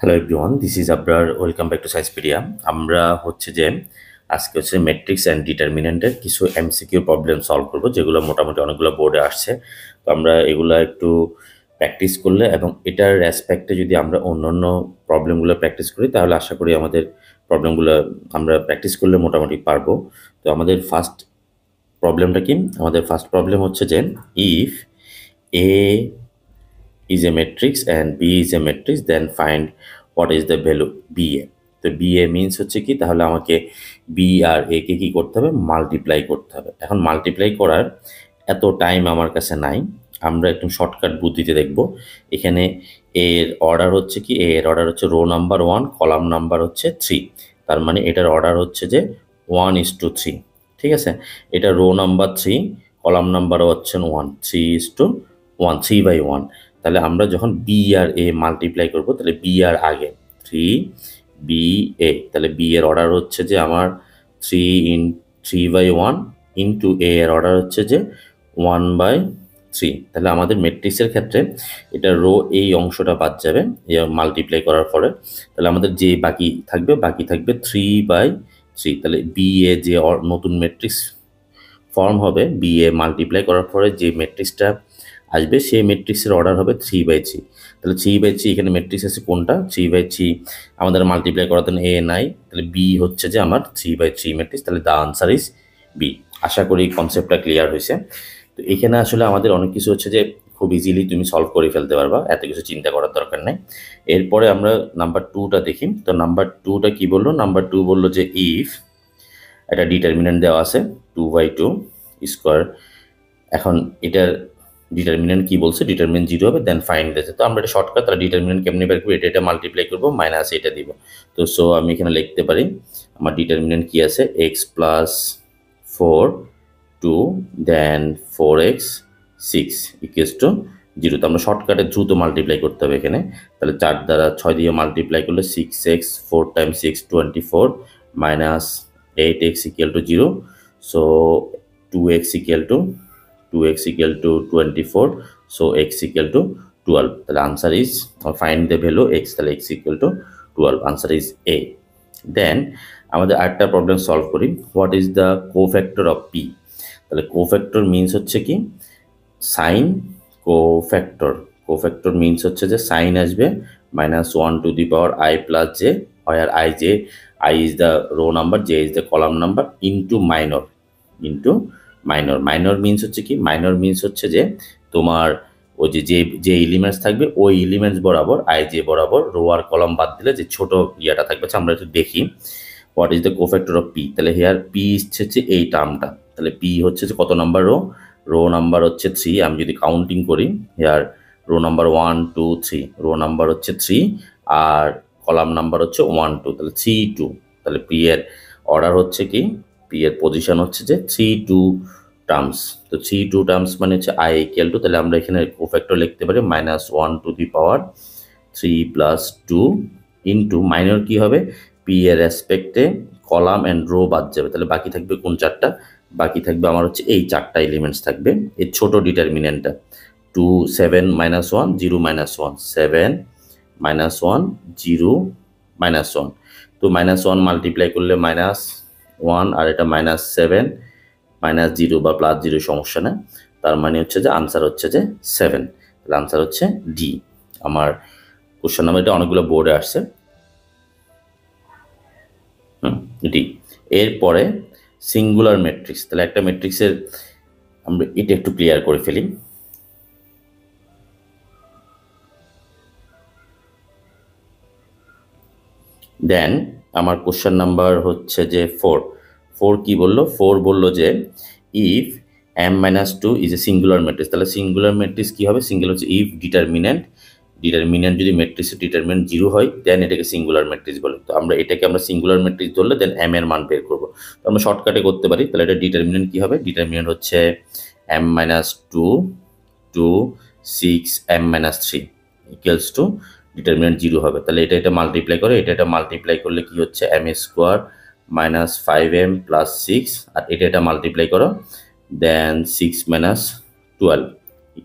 Hello everyone, this is Abrar. Welcome back to Sciencepedia. আমরা হচ্ছে আজকে ম্যাট্রিক্স অ্যান্ড ডিটারমিনেন্টের কিছু এমসিকিউ প্রবলেম সলভ করব, যেগুলো মোটামুটি অনেকগুলো বোর্ডে আসছে। তো আমরা এগুলো একটু প্র্যাকটিস করলে এবং এটার রেসপেক্টে যদি আমরা অন্যান্য প্রবলেমগুলো প্র্যাকটিস করি, তাহলে আশা করি আমাদের প্রবলেমগুলো আমরা প্র্যাকটিস করলে মোটামুটি পারবো। তো আমাদের ফার্স্ট প্রবলেমটা কি? আমাদের ফার্স্ট প্রবলেম হচ্ছে if A is a matrix and B is a matrix, then find what is the value BA. তো BA মিন্স হচ্ছে কি, তাহলে আমাকে বি আর এ কে কি করতে হবে? মাল্টিপ্লাই করতে হবে। এখন মাল্টিপ্লাই করার এত টাইম আমার কাছে নাই, আমরা একটু শর্টকাট বুদ্ধিতে দেখব। এখানে এর অর্ডার হচ্ছে কি, এর অর্ডার হচ্ছে রো নাম্বার 1, কলাম নাম্বার হচ্ছে 3। তার মানে এটার অর্ডার হচ্ছে 1:3। ঠিক আছে, এটা রো নাম্বার 3, কলাম নাম্বারও হচ্ছে 1, 3:1, 3/1। তাহলে আমরা যখন বি আর এ মাল্টিপ্লাই করব, তাহলে বি আর আগে 3BA, তাহলে বি এর অর্ডার হচ্ছে আমার 3/1 ইন্টু এ এর অর্ডার হচ্ছে 1/3। তাহলে আমাদের ম্যাট্রিক্সের ক্ষেত্রে এটা রো এই অংশটা বাদ যাবে মাল্টিপ্লাই করার পরে। তাহলে আমাদের যে বাকি থাকবে 3/3। তাহলে বি এ যে নতুন ম্যাট্রিক্স ফর্ম হবে, বি এ মাল্টিপ্লাই করার পরে যে ম্যাট্রিক্সটা আসবে সেই ম্যাট্রিক্সের অর্ডার হবে 3/3। তাহলে 3/3 এখানে ম্যাট্রিক্স আছে কোনটা? 3/3 আমাদের মাল্টিপ্লাই করার জন্য এ নাই, তাহলে বি হচ্ছে আমার 3/3 ম্যাট্রিক্স। তাহলে দ্য আনসার ইজ বি। আশা করি কনসেপ্টটা ক্লিয়ার হয়েছে। তো এখানে আসলে আমাদের অনেক কিছু হচ্ছে খুব ইজিলি তুমি সলভ করে ফেলতে পারবা, এত কিছু চিন্তা করার দরকার নেই। এরপরে আমরা নাম্বার 2টা দেখি। তো নাম্বার 2টা কি বললো? নাম্বার 2 বললো ইফ একটা ডিটারমিনেন্ট দেওয়া আছে 2/2 স্কোয়ার। এখন এটার ডিটারমিনেন্ট কি বলছে? ডিটারমিনেন্ট 0 হবে, দেন ফাইন্ড দিয়েছে। তো আমরা এটা শর্টকাট, তাহলে ডিটারমিনেন্ট কেমনি বের করবো? এটা মাল্টিপ্লাই করবো, মাইনাস এটা দিব। তো সো আমি এখানে লিখতে পারি আমার ডিটারমিনেন্ট কি আছে, x + 4 2 দেন 4x 6 = 0। তো আমরা শর্টকাটে দ্রুত মাল্টিপ্লাই করতে হবে এখানে। তাহলে 4 দ্বারা 6 দিয়ে মাল্টিপ্লাই করলে 6x, 4 × 6 24 minus 8x = 0। So 2x = 24, so x = 12। তাহলে answer is, find the value x, তাহলে x = 12, আনসার ইজ এ। দেন আমাদের আরেকটা প্রবলেম সলভ করি। What is the cofactor of P? তাহলে কোফ্যাক্টর মিনস হচ্ছে কি, সাইন কোফ্যাক্টর। কোফ্যাক্টর মিনস হচ্ছে sign আসবে -1 + i + j, where i is the row number, j is the column number, into minor means হচ্ছে কি, minor means হচ্ছে তোমার ওই যে এলিমেন্টস থাকবে ওই এলিমেন্টস বরাবর ij বরাবর রো আর কলাম বাদ দিলে যে ছোট ইয়াটা থাকবে, আমরা একটু দেখি। What is the cofactor of P? তাহলে হেয়ার পি হচ্ছে এই টার্মটা। তাহলে পি হচ্ছে কত নাম্বার রো? রো নাম্বার হচ্ছে 3। আমি যদি কাউন্টিং করি, here row number 1 2 3, row number হচ্ছে 3 আর কলাম নাম্বার হচ্ছে 1 2, তাহলে 3 2। তাহলে পি এর অর্ডার হচ্ছে কি, পি এর পজিশন হচ্ছে 3 2 টার্মস। তো 3 2 টার্মস মানে হচ্ছে i = তাহলে আমরা এখানে কোফ্যাক্টর লিখতে পারি -1 + 2 ইন্টু মাইনর কি হবে, পি এর রেসপেক্টে কলাম অ্যান্ড রো বাদ যাবে। তাহলে বাকি থাকবে কোন চারটা? বাকি থাকবে আমার হচ্ছে এই চারটা এলিমেন্টস থাকবে এর ছোট ডিটারমিনেন্টটা। 2 7 -1 0 -1 7 -1 0 -1। তো -1 মাল্টিপ্লাই করলে -1 আর এটা -7 -0 বা +0 সমস্যা না। তার মানে হচ্ছে আনসার হচ্ছে 7। তাহলে আনসার হচ্ছে ডি। আমার কোশ্চেন নাম্বার, এটা অনেকগুলো বোর্ডে আসছে, ডি। এরপরে সিঙ্গুলার ম্যাট্রিক্স। তাহলে একটা ম্যাট্রিক্সের আমরা এটা একটু ক্লিয়ার করে ফেলি। দেন আমার কোশ্চেন নাম্বার হচ্ছে 4 কি বললো? 4 বললো if m-2 is a singular matrix. তাহলে সিঙ্গুলার ম্যাট্রিক্স কি হবে? সিঙ্গুলার হচ্ছে ইফ ডিটারমিনেন্ট যদি ম্যাট্রিক্সের ডিটারমিনেন্ট 0 হয়, দেন এটাকে সিঙ্গুলার ম্যাট্রিক্স বলে। তো আমরা এটাকে সিঙ্গুলার ম্যাট্রিক্স ধরলে দেন m এর মান বের করবো। তো আমরা শর্টকাটে করতে পারি। তাহলে এটা ডিটারমিনেন্ট কি হবে? ডিটারমিনেন্ট হচ্ছে m-2 2 6 m-3 = ডিটারমিনেন্ট 0 হবে। তাহলে এটা মাল্টিপ্লাই করে, এটা মাল্টিপ্লাই করলে কি হচ্ছে, m² - 5m + 6, আর এটা মাল্টিপ্লাই করো, দেন 6 - 12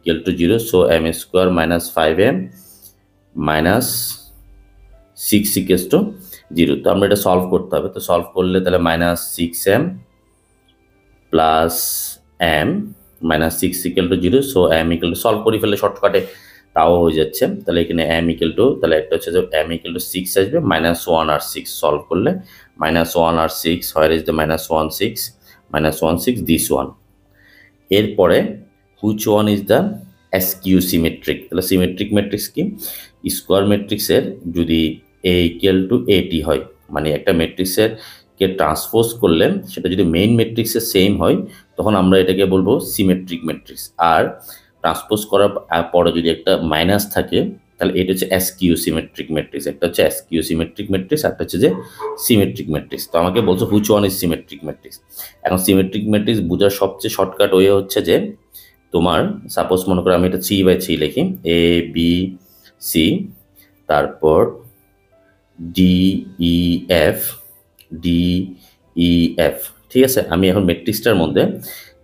= 0। So m² - 5m - 6 equals to 0। তো আমরা এটা সলভ করতে হবে। তো সলভ করলে তাহলে -6m plus m -6 equal to 0। So m equal to, solve করে ফেলে শর্টকাটে তাও হয়ে যাচ্ছে। তাহলে এখানে m ইকুয়াল টু, তাহলে একটা হচ্ছে যে m ইকুয়াল টু 6 আসবে, -1 আর 6 সলভ করলে -1 আর 6, where is the -1 6 -1 6 this one. এরপরে which one is the SQ symmetric. তাহলে সিমেট্রিক ম্যাট্রিক্স কি? স্কোয়ার ম্যাট্রিক্সের যদি a ইকুয়াল টু at হয়, মানে একটা ম্যাট্রিক্সের কে ট্রান্সপোজ করলে সেটা যদি মেইন ম্যাট্রিক্সের সেম হয় তখন আমরা এটাকে বলবো সিমেট্রিক ম্যাট্রিক্স। আর ট্রান্সপোজ করার পরে যদি একটা মাইনাস থাকে তাহলে এটা হচ্ছে এসকিউ সিমেট্রিক ম্যাট্রিক্স। একটা হচ্ছে এসকিউ সিমেট্রিক ম্যাট্রিক্স, একটা হচ্ছে যে সিমেট্রিক ম্যাট্রিক্স। তো আমাকে বলছো which one is symmetric matrix. এখন সিমেট্রিক ম্যাট্রিক্স বোঝার সবচেয়ে শর্টকাট ওয়ে হচ্ছে যে তোমার সাপোজ মনে করো আমি এটা 3/3 লিখি, এ বি সি, তারপর D E F, D E F. ঠিক আছে, আমি এখন ম্যাট্রিক্সটার মধ্যে,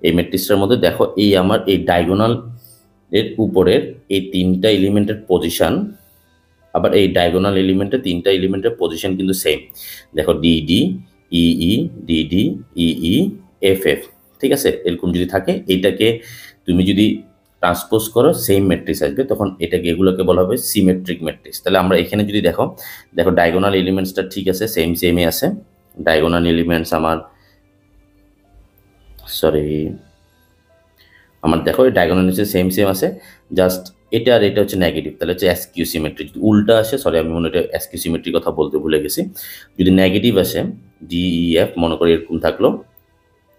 এই ম্যাট্রিক্সটার মধ্যে দেখো এই আমার এই ডায়াগোনাল এর উপরের এই তিনটা এলিমেন্টের পজিশন, আবার এই ডায়াগোনাল এলিমেন্টের তিনটা এলিমেন্টের পজিশন কিন্তু সেম। দেখো DD EE, DD EE, F F. ঠিক আছে, এরকম যদি থাকে এইটাকে তুমি যদি ট্রান্সপোজ করো সেম ম্যাট্রিক্স আসবে, তখন এটাকে এগুলোকে বলা হবে সিমেট্রিক ম্যাট্রিক্স। তাহলে আমরা এখানে যদি দেখো ডায়াগোনাল এলিমেন্টসটা ঠিক আছে, সেমই আছে। ডায়াগোনাল এলিমেন্টস আমার দেখো এই ডায়াগোনাল সেম আছে, জাস্ট এটা আর এটা হচ্ছে নেগেটিভ, তাহলে হচ্ছে এসকিউ সিমেট্রি। যদি উল্টা আসে, আমি মনে হয় এসকিউ সিমেট্রির কথা বলতে ভুলে গেছি, যদি নেগেটিভ আসে ডি ই এফ, মনে করি এরকম থাকলো,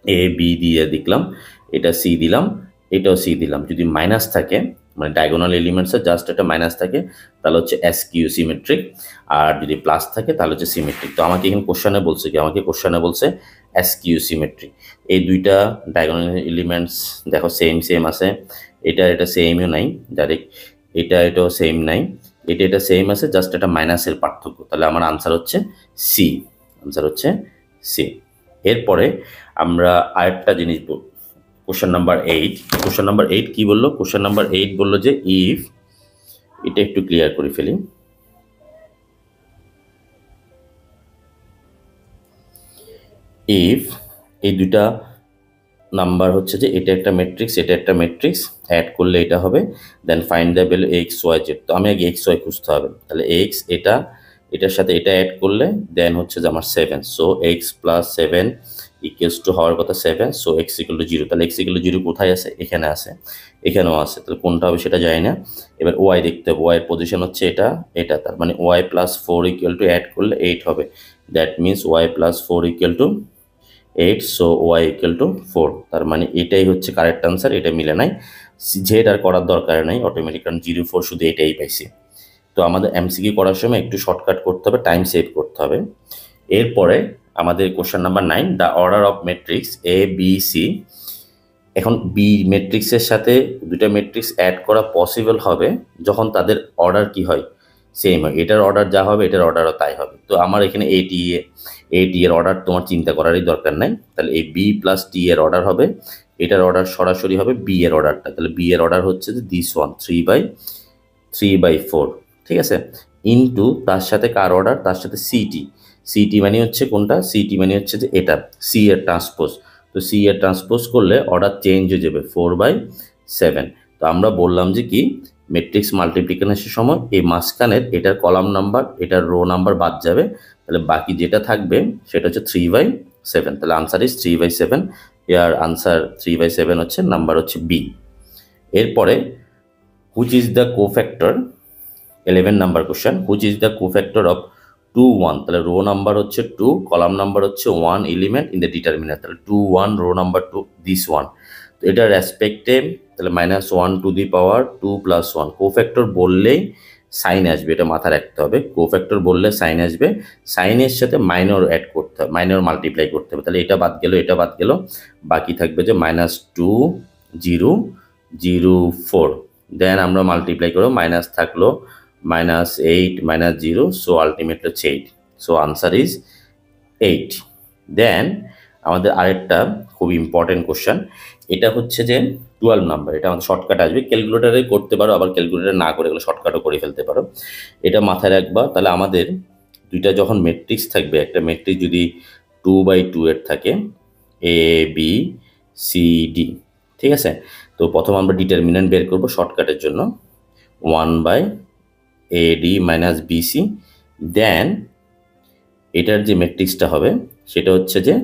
এ বি দিয়ে দেখলাম, এটা সি দিলাম, এটাও সি দিলাম। যদি মাইনাস থাকে, মানে ডায়াগোনাল এলিমেন্টসে জাস্ট একটা মাইনাস থাকে, তাহলে হচ্ছে এসকিউ সিমেট্রিক। আর যদি প্লাস থাকে তাহলে হচ্ছে সিমেট্রিক। তো আমাকে এখানে কোশ্চেনে বলছে কি? আমাকে কোশ্চেনে বলছে এসকিউ সিমেট্রিক। এই দুইটা ডায়াগোনাল এলিমেন্টস দেখো সেম আছে, এটা সেমও নাই ডাইরেক্ট, এটাও সেম নাই, এটা সেম আছে, জাস্ট একটা মাইনাসের পার্থক্য। তাহলে আমার আনসার হচ্ছে সি, সি। এরপরে আমরা আরেকটা জিনিস বলব, কোশ্চেন নাম্বার 8। কোশ্চেন নাম্বার 8 কি বললো? কোশ্চেন নাম্বার 8 বললো যে ইফ, এটা একটু ক্লিয়ার করে ফেলি, ইফ এই দুইটা নাম্বার হচ্ছে যে এটা একটা ম্যাট্রিক্স, এটা একটা ম্যাট্রিক্স, অ্যাড করলে এটা হবে, then find the value X Y Z. তো আমি আগে এক্স ওয়াই খুঁজতে হবে, তাহলে এক্স এটার সাথে এটা অ্যাড করলে দেন হচ্ছে যে আমার 7। So x plus 7 equals to হওয়ার কথা 7। So x equal to 0। তাহলে এক্স ইকুয়াল টু 0 কোথায় আছে? এখানে আছে, এখানেও আছে। তাহলে কোনটা হবে সেটা যায় না। এবার ওয়াই দেখতে হবে, ওয়াই পজিশন হচ্ছে এটা, তার মানে Y plus 4 equal to add করলে 8 হবে। That means Y plus 4 equal to 8। So Y equal to 4। তার মানে এটাই হচ্ছে কারেক্ট আনসার। এটা মিলে নাই, জেড আর করার দরকার নাই অটোমেটিক, কারণ 0 4 শুধু এটাই পাইছি। তো আমাদের এমসিকিউ করার সময় একটু শর্টকাট করতে হবে, টাইম সেভ করতে হবে। এরপরে আমাদের question number 9, the order of matrix A B C. এখন বি ম্যাট্রিক্সের সাথে দুটা ম্যাট্রিক্স অ্যাড করা পসিবল হবে যখন তাদের অর্ডার কি হয়? সেম হয়। এটার অর্ডার যা হবে এটার অর্ডারও তাই হবে। তো আমার এখানে এটি এর অর্ডার তোমার চিন্তা করারই দরকার নাই। তাহলে এই বি প্লাস টি এর অর্ডার হবে, এটার অর্ডার সরাসরি হবে বি এর অর্ডারটা। তাহলে বি এর অর্ডার হচ্ছে যে দিস ওয়ান 3/4। ঠিক আছে, ইনটু তার সাথে কার অর্ডার? তার সাথে সিটি মানে হচ্ছে কোনটা? সিটি মানে হচ্ছে যে এটা সি এর ট্রান্সপোজ। তো সি এর ট্রান্সপোজ করলে অর্ডার চেঞ্জ হয়ে যাবে 4/7। তো আমরা বললাম যে কি, ম্যাট্রিক্স মাল্টিপ্লিকেশনের সময় এই মাঝখানের এটার কলাম নাম্বার, এটার রো নাম্বার বাদ যাবে, তাহলে বাকি যেটা থাকবে সেটা হচ্ছে 3/7। তাহলে আনসার ইজ 3/7। এর আনসার 3/7 হচ্ছে, নাম্বার হচ্ছে বি। এরপরে which is the cofactor, 11 number question, which is the cofactor of 2 1। তাহলে রো নাম্বার হচ্ছে 2, কলাম নাম্বার হচ্ছে 1 এলিমেন্ট ইন দ্য ডিটারমিনার। তাহলে 2 1, রো নাম্বার 2, দিস 1। তো এটার রেসপেক্টে তাহলে -1 টু দি পাওয়ার 2 + 1। কোফ্যাক্টর বললেই সাইন আসবে, এটা মাথায় রাখতে হবে। কোফ্যাক্টর বললে সাইন আসবে, সাইনের সাথে মাইনর অ্যাড করতে হবে, মাইনর মাল্টিপ্লাই করতে হবে। তাহলে এটা বাদ গেল, এটা বাদ গেল, বাকি থাকবে যে -2 0 0 4। দেন আমরা মাল্টিপ্লাই করবো, মাইনাস থাকলো -8 -0, সো আলটিমেটলি হচ্ছে 8। So answer is 8। দেন আমাদের আরেকটা খুব ইম্পর্টেন্ট কোশ্চেন, এটা হচ্ছে যে 12 নাম্বার, এটা আমাদের শর্টকাট আসবে। ক্যালকুলেটারে করতে পারো, আবার ক্যালকুলেটার না করে এগুলো শর্টকাটও করে ফেলতে পারো। এটা মাথায় রাখবা। তাহলে আমাদের দুইটা যখন ম্যাট্রিক্স থাকবে, একটা ম্যাট্রিক্স যদি 2x2 এর থাকে, এ বি সি ডি, ঠিক আছে। তো প্রথম আমরা ডিটারমিনেন্ট বের করব শর্টকাটের জন্য, 1/AD মাইনাস বিসি। দেন এটার যে ম্যাট্রিক্সটা হবে সেটা হচ্ছে যে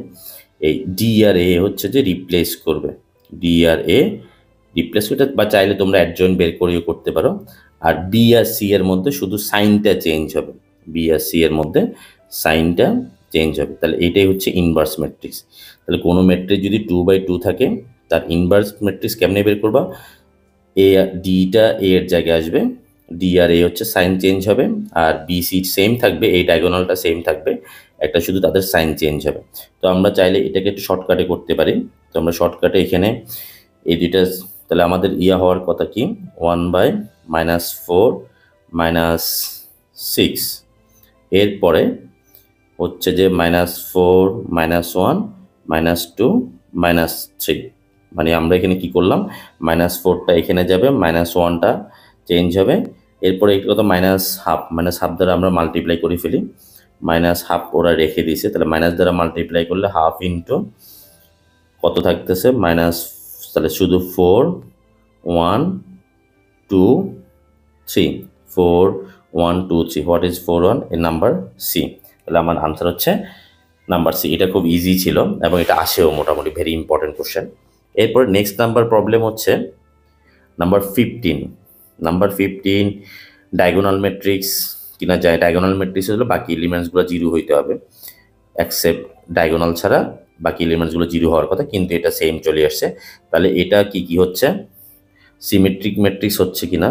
এই ডি আর এ হচ্ছে যে রিপ্লেস করবে, ডি আর এ রিপ্লেস করতে, বা চাইলে তোমরা অ্যাডজয়েন্ট বের করেও করতে পারো। আর বি আর সি এর মধ্যে শুধু সাইনটা চেঞ্জ হবে, বি আর সি এর মধ্যে সাইনটা চেঞ্জ হবে। তাহলে এটাই হচ্ছে ইনভার্স ম্যাট্রিক্স। তাহলে কোনো ম্যাট্রিক্স যদি 2/2 থাকে, তার ইনভার্স ম্যাট্রিক্স কেমনে বের করবা? এ ডিটা এ এর জায়গায় আসবে, ডি আর এ হচ্ছে সাইন চেঞ্জ হবে, আর বি সি সেম থাকবে, এই ডায়াগোনালটা সেম থাকবে, একটা শুধু তাদের সাইন চেঞ্জ হবে। তো আমরা চাইলে এটাকে একটু শর্টকাটে করতে পারি। তো আমরা শর্টকাটে এখানে এই দুইটা, তাহলে আমাদের হওয়ার কথা কি, 1/-4 -6, এরপরে হচ্ছে যে -4 -1 -2 -3, মানে আমরা এখানে কি করলাম, -4টা এখানে যাবে, -1টা চেঞ্জ হবে, এরপরে একটু কথা -হাফ দ্বারা আমরা মাল্টিপ্লাই করে ফেলি, -হাফ ওরা রেখে দিয়েছে, তাহলে মাইনাস দ্বারা মাল্টিপ্লাই করলে হাফ ইন্টু কত থাকতেছে মাইনাস, তাহলে শুধু 4 1 2 3, 4 1 2 3, হোয়াট ইজ 4 1 এর নাম্বার সি। তাহলে আমার আনসার হচ্ছে নাম্বার সি। এটা খুব ইজি ছিল এবং এটা আসেও মোটামুটি, ভেরি ইম্পর্টেন্ট কোশ্চেন। এরপর নেক্সট নাম্বার প্রবলেম হচ্ছে নাম্বার 15। নাম্বার 15 ডায়াগোনাল ম্যাট্রিক্স কিনা যায়, ডায়াগোনাল ম্যাট্রিক্স হলো বাকি এলিমেন্টসগুলো জিরো হইতে হবে, অ্যাকসেপ্ট ডায়াগোনাল ছাড়া বাকি এলিমেন্টসগুলো জিরো হওয়ার কথা, কিন্তু এটা সেম চলে আসছে। তাহলে এটা কি হচ্ছে, সিমেট্রিক ম্যাট্রিক্স হচ্ছে কিনা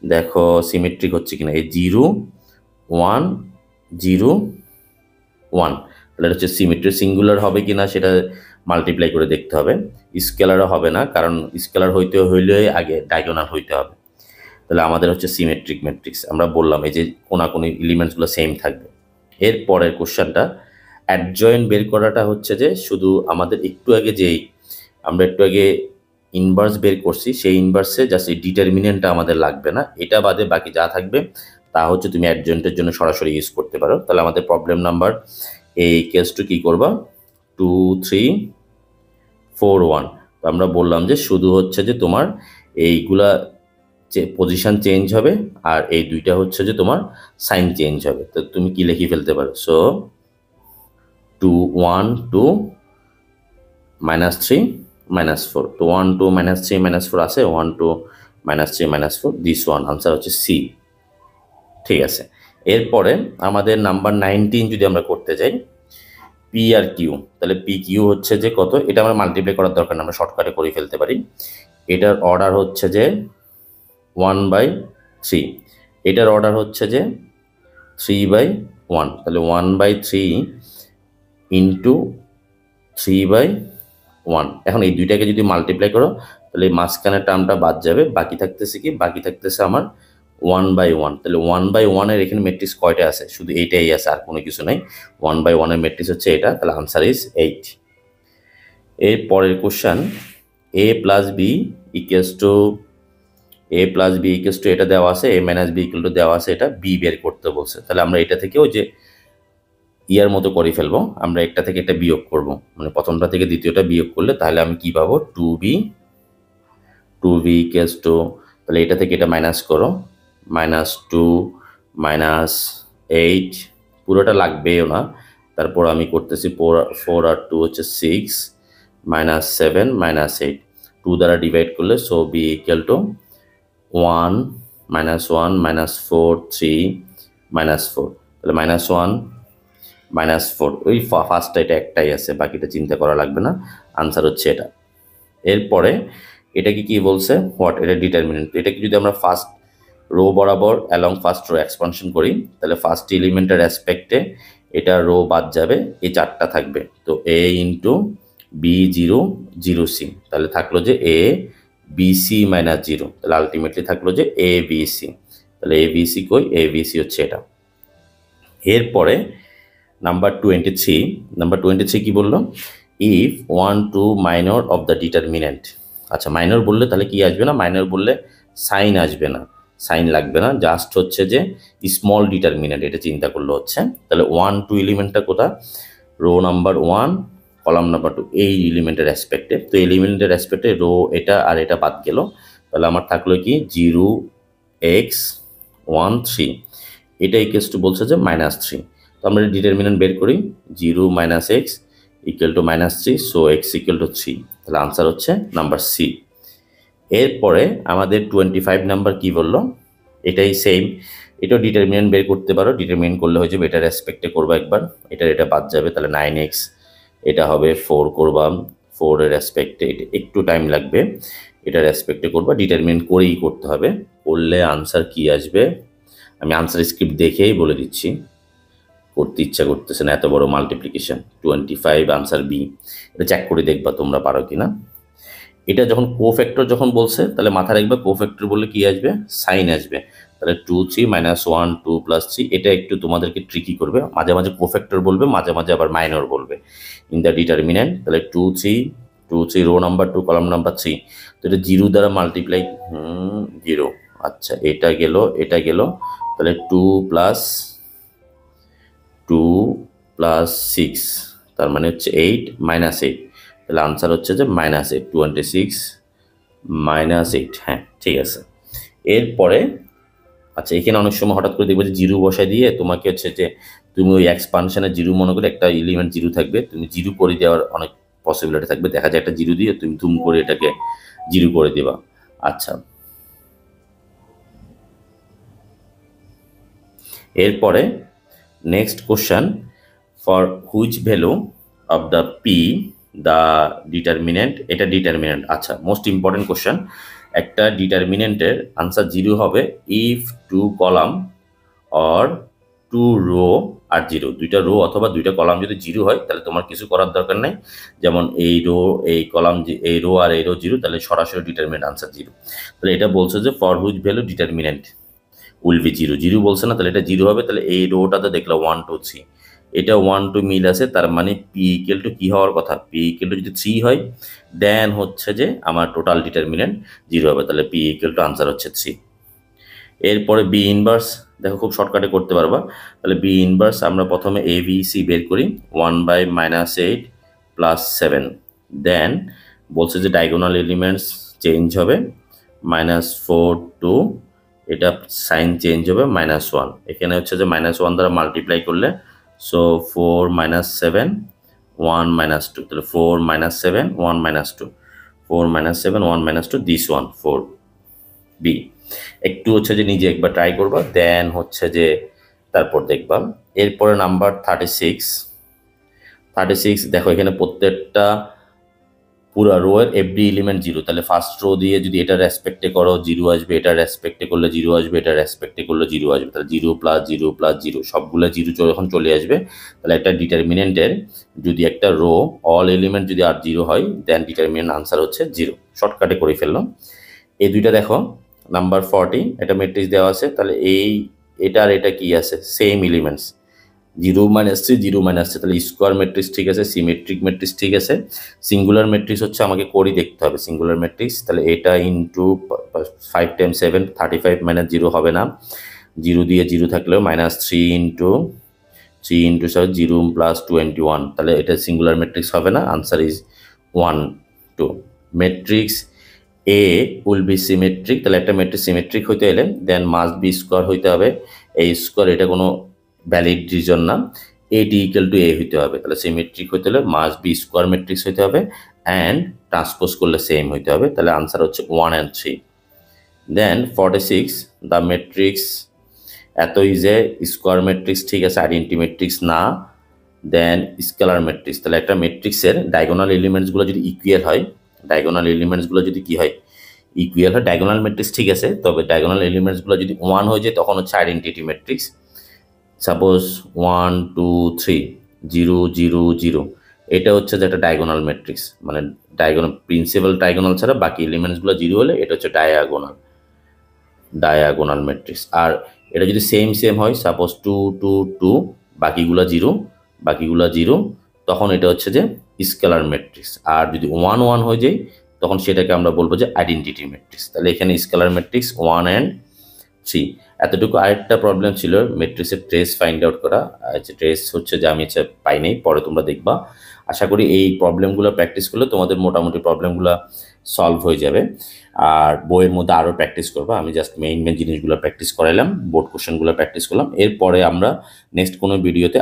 দেখো, সিমেট্রিক হচ্ছে কিনা, এই 0 1 0 1, তাহলে এটা হচ্ছে সিমেট্রি। সিঙ্গুলার হবে কিনা সেটা মাল্টিপ্লাই করে দেখতে হবে, স্কেলারও হবে না, কারণ স্কেলার হইলে আগে ডায়াগোনাল হইতে হবে। তাহলে আমাদের হচ্ছে সিমেট্রিক ম্যাট্রিক্স। আমরা বললাম এই যে কোনাকুনি এলিমেন্টসগুলো সেম থাকবে। এর পরের কোশ্চেনটা অ্যাডজয়েন্ট বের করাটা হচ্ছে যে শুধু আমাদের আমরা একটু আগে ইনভার্স বের করছি, সেই ইনভার্সে জাস্ট এই ডিটারমিনেন্টটা আমাদের লাগবে না, এটা বাদে বাকি যা থাকবে তা হচ্ছে তুমি অ্যাডজয়েন্টের জন্য সরাসরি ইউজ করতে পারো। তাহলে আমাদের প্রবলেম নাম্বার এই কেস টু কী করবা, 2 3 4 1। তো আমরা বললাম যে শুধু হচ্ছে যে তোমার এইগুলা পজিশন চেঞ্জ হবে, আর এই দুইটা হচ্ছে যে তোমার সাইন চেঞ্জ হবে। তো তুমি কি লিখে ফেলতে পারো, সো 2 1 2 -3 -4, তো 1 2 -3 -4 আছে, 1 2 -3 -4, দিস ওয়ান আনসার হচ্ছে সি। ঠিক আছে, এরপরে আমাদের নাম্বার 19 যদি আমরা করতে যাই, পি আর কিউ, তাহলে পি কিউ হচ্ছে যে কত, এটা আমরা মাল্টিপ্লাই করার দরকার না, আমরা শর্টকাটে করে ফেলতে পারি। এটার অর্ডার হচ্ছে যে 1/3, এটার অর্ডার হচ্ছে যে 3/1, তাহলে 1/3 ইন্টু 3/1। এখন এই দুইটাকে যদি মাল্টিপ্লাই করো তাহলে মাঝখানের টার্মটা বাদ যাবে, বাকি থাকতেছে কি, বাকি থাকতেছে আমার 1/1। তাহলে 1/1 এখানে ম্যাট্রিক্স কয়টা আছে, শুধু এইটাই আছে, আর কোনো কিছু নেই। 1/1 ম্যাট্রিক্স হচ্ছে এটা, তাহলে আনসার ইজ 8। এর পরের question, a plus B equals to এটা দেওয়া আছে, a minus B equal to দেওয়া আছে, এটা বি বের করতে বলছে। তাহলে আমরা এটা থেকে ওই যে ইয়ার মতো করে ফেলবো, আমরা একটা থেকে একটা বিয়োগ করব, মানে প্রথমটা থেকে দ্বিতীয়টা বিয়োগ করলে তাহলে আমি কি পাবো, 2b ইকুয়ালস টু, তাহলে এটা থেকে এটা মাইনাস করো, -2 -8, পুরোটা লাগবেও না, তারপর আমি করতেছি 4 আর 2 হচ্ছে 6 -7 -8, 2 দ্বারা ডিভাইড করলে, সো বি ইকুয়াল টু 1 -1 -4 3 -4, তাহলে -1 -4, ওই ফার্স্টটা এটা একটাই আছে, বাকিটা চিন্তা করা লাগবে না, আনসার হচ্ছে এটা। এরপরে এটাকে কি বলছে, হোয়াট, এটা ডিটারমিনেন্ট। এটাকে যদি আমরা ফার্স্ট রো বরাবর অ্যালং ফার্স্ট রো এক্সপানশন করি, তাহলে ফার্স্ট এলিমেন্টের রেসপেক্টে এটা রো বাদ যাবে, এই চারটা থাকবে, তো a ইন্টু বি 0 0 c, তাহলে থাকলো যে a বি সি -0, তাহলে আলটিমেটলি থাকলো যে a বি সি, তাহলে a বি সি কই, a বি সি হচ্ছে এটা। এরপরে নাম্বার 23 কি বললো, if 1 2 minor of the determinant, আচ্ছা মাইনর বললে তাহলে কি আসবে না, মাইনর বললে সাইন আসবে না, সাইন লাগবে না, জাস্ট হচ্ছে যে স্মল ডিটারমিনেন্ট, এটা চিন্তা করলে হচ্ছে। তাহলে 1 2 এলিমেন্টটা কোথা, রো নাম্বার 1 কলাম নাম্বার 2 এই এলিমেন্টের অ্যাসপেক্টে। তো এলিমেন্টের অ্যাসপেক্টে রো এটা আর এটা বাদ গেল, তাহলে আমার থাকলো কি 0 x 1 3, এটা ইকুয়ালস টু বলছে যে -3। তো আমরা ডিটারমিনেন্ট বের করি, 0 - x equal to -3, so x equal to 3, তাহলে আনসার হচ্ছে নাম্বার সি। এরপরে আমাদের 25 নাম্বার কি বললো, এটাই সেম, এটাও ডিটারমিনেন্ট বের করতে পারো, ডিটারমিনেন্ট করলে হয়ে যাবে এটার রেসপেক্টে করবা একবার, এটা বাদ যাবে, তাহলে 9x, এটা হবে 4 করবা, 4 এর রেসপেক্টে, এটা একটু টাইম লাগবে, এটা রেসপেক্টে করবা, ডিটারমিনেন্ট করেই করতে হবে, করলে আনসার কি আসবে আমি আনসার স্ক্রিপ্ট দেখেই বলে দিচ্ছি, করতে ইচ্ছা করতেছে না এত বড় মাল্টিপ্লিকেশন। 25 আনসার বি, এটা চেক করে দেখবা তোমরা পারো কিনা। এটা যখন কোফ্যাক্টর যখন বলছে তাহলে মাথায় রাখবে কোফ্যাক্টর বললে কি আসবে, সাইন আসবে, তাহলে 2 3 -1 2 + 3, এটা একটু তোমাদেরকে ট্রিকি করবে, মাঝে মাঝে কোফ্যাক্টর বলবে, মাঝে মাঝে আবার মাইনর বলবে ইন দ্য ডিটারমিনেন্ট। তাহলে 2 3 রো নাম্বার 2 কলাম নাম্বার 3, তো এটা 0 দ্বারা মাল্টিপ্লাই, 0, আচ্ছা এটা গেল, এটা গেল, তাহলে 2 + 6, তার মানে হচ্ছে 8 - 8, তাহলে আনসার হচ্ছে যে -8, 26 - 8, হ্যাঁ ঠিক আছে। এরপরে আচ্ছা এখানে অনেক সময় হঠাৎ করে দেখবে যে 0 বসায় দিয়ে তোমাকে হচ্ছে যে তুমি ওই এক্সপানশনের 0 মনে করে একটা এলিমেন্ট 0 থাকবে, তুমি 0 করে দেওয়ার অনেক পসিবিলিটি থাকবে, দেখা যায় একটা 0 দিয়ে তুমি ধুম করে এটাকে 0 করে দেবা। আচ্ছা এরপরে next question, for which value of the P the determinant, এটা ডিটারমিনেন্ট, আচ্ছা মোস্ট ইম্পর্টেন্ট কোশ্চেন, একটা ডিটারমিনেন্টের আনসার 0 হবে ইফ 2 কলাম অর 2 রো আর 0, দুইটা রো অথবা দুইটা কলাম যদি 0 হয় তাহলে তোমার কিছু করার দরকার নাই, যেমন এই রো এই কলাম, এই রো আর এই রো 0, তাহলে সরাসরি ডিটারমিনেন্ট আনসার 0। তাহলে এটা বলছে যে for which value determinant will be 0, 0 বলছে না, তাহলে এটা 0 হবে, তাহলে এই রোটাতে দেখলাম 1 2 3, এটা 1 2 মিল আছে, তার মানে পি ইকুয়াল টু কি হওয়ার কথা, পি ইকুয়াল টু যদি 3 হয় দেন হচ্ছে যে আমার টোটাল ডিটারমিনেন্ট 0 হবে, তাহলে পি ইকুয়াল টু আনসার হচ্ছে 3। এরপরে বি ইনভার্স, দেখো খুব শর্টকাটে করতে পারবা, তাহলে বি ইনভার্স আমরা প্রথমে এ বি সি বের করি, 1/-8 + 7, দেন বলছে যে ডায়াগোনাল এলিমেন্টস চেঞ্জ হবে, -4 2, এটা সাইন চেঞ্জ হবে -1, এখানে হচ্ছে যে -1 দ্বারা মাল্টিপ্লাই করলে, সো 4 - 7 1 - 2, তাহলে 4 - 7 1 - 2, 4 - 7 1 - 2, দিস ওয়ান 4 বি। একটু হচ্ছে যে নিজে একবার ট্রাই করবা, দেন হচ্ছে যে তারপর দেখবা। এরপরে নাম্বার 36 দেখো এখানে প্রত্যেকটা পুরো রো এর এভরি এলিমেন্ট 0, তাহলে ফার্স্ট রো দিয়ে যদি এটা রেসপেক্টে করো 0 আসবে, এটা রেসপেক্টে করলে 0 আসবে, এটা রেসপেক্টে করলে 0 আসবে, তাহলে 0 + 0 + 0 সবগুলো 0 যখন চলে আসবে, তাহলে একটা ডিটারমিনেন্টের যদি একটা রো অল এলিমেন্ট যদি আর 0 হয় দেন ডিটারমিনেন্ট আনসার হচ্ছে 0, শর্টকাটে করে ফেললাম। এই দুইটা দেখো নাম্বার 40, এটা ম্যাট্রিক্স দেওয়া আছে, তাহলে এটা আর এটা কি আছে, সেম এলিমেন্টস, 0 - 3 0 - 3, তাহলে স্কোয়ার ম্যাট্রিক্স ঠিক আছে, সিমেট্রিক ম্যাট্রিক্স ঠিক আছে, সিঙ্গুলার ম্যাট্রিক্স হচ্ছে আমাকে করি দেখতে হবে সিঙ্গুলার ম্যাট্রিক্স, তাহলে এটা ইন্টু 5 × 7 35 - 0 হবে না, 0 দিয়ে 0 থাকলেও -3 × 7 0 + 21, তাহলে এটা সিঙ্গুলার ম্যাট্রিক্স হবে না, answer is 1 2। Matrix A will be symmetric, তাহলে একটা ম্যাট্রিক্স সিমেট্রিক হইতে এলে দেন মাস্ট বি স্কোয়ার হইতে হবে, এই স্কোয়ার এটা কোনো ভ্যালিড রিজন না, এটি ইকুয়াল টু এ হইতে হবে, তাহলে সিমেট্রিক হইতে হলে মাস্ট বি স্কোয়ার ম্যাট্রিক্স হইতে হবে অ্যান্ড ট্রান্সপোজ করলে সেম হইতে হবে, তাহলে আনসার হচ্ছে 1 and 3। দেন 46 দ্য ম্যাট্রিক্স, এত ইজে স্কোয়ার ম্যাট্রিক্স ঠিক আছে, আইডেন্টি ম্যাট্রিক্স না, দেন স্কেলার ম্যাট্রিক্স, তাহলে একটা ম্যাট্রিক্সের ডায়াগোনাল এলিমেন্টসগুলো যদি ইকুয়াল হয়, ডায়াগোনাল এলিমেন্টসগুলো যদি কি হয় ইকুয়াল হয়, ডায়াগোনাল ম্যাট্রিক্স ঠিক আছে, তবে ডায়াগোনাল এলিমেন্টসগুলো যদি 1 হয়ে যায় তখন হচ্ছে আইডেন্টিটি ম্যাট্রিক্স, সাপোজ 1 2 3 0 0 0, এটা হচ্ছে যে একটা ডায়াগোনাল ম্যাট্রিক্স, মানে ডায়াগোনাল প্রিন্সিপাল ডায়াগোনাল ছাড়া বাকি এলিমেন্টসগুলো 0 হলে এটা হচ্ছে ডায়াগোনাল ম্যাট্রিক্স। আর এটা যদি সেম হয়, সাপোজ 2 2 2 বাকিগুলো 0, তখন এটা হচ্ছে যে স্কেলার ম্যাট্রিক্স। আর যদি 1 1 হয়ে যায় তখন সেটাকে আমরা বলবো যে আইডেন্টিটি ম্যাট্রিক্স। তাহলে এখানে স্কেলার ম্যাট্রিক্স 1 and 3। এতটুকু আরেকটা প্রবলেম ছিল ম্যাট্রিক্সের ট্রেস ফাইন্ড আউট করা। ট্রেস হচ্ছে যে আমি পাই নাই, পরে তোমরা দেখবা। আশা করি এই প্রবলেমগুলো প্র্যাকটিস করলে তোমাদের মোটামুটি প্রবলেমগুলো সলভ হয়ে যাবে। আর বইয়ের মধ্যে আরও প্র্যাকটিস করবা, আমি জাস্ট মেইন জিনিসগুলো প্র্যাকটিস করাইলাম, বোর্ড কোশ্চেনগুলো প্র্যাকটিস করলাম। এরপরে আমরা নেক্সট কোনো ভিডিওতে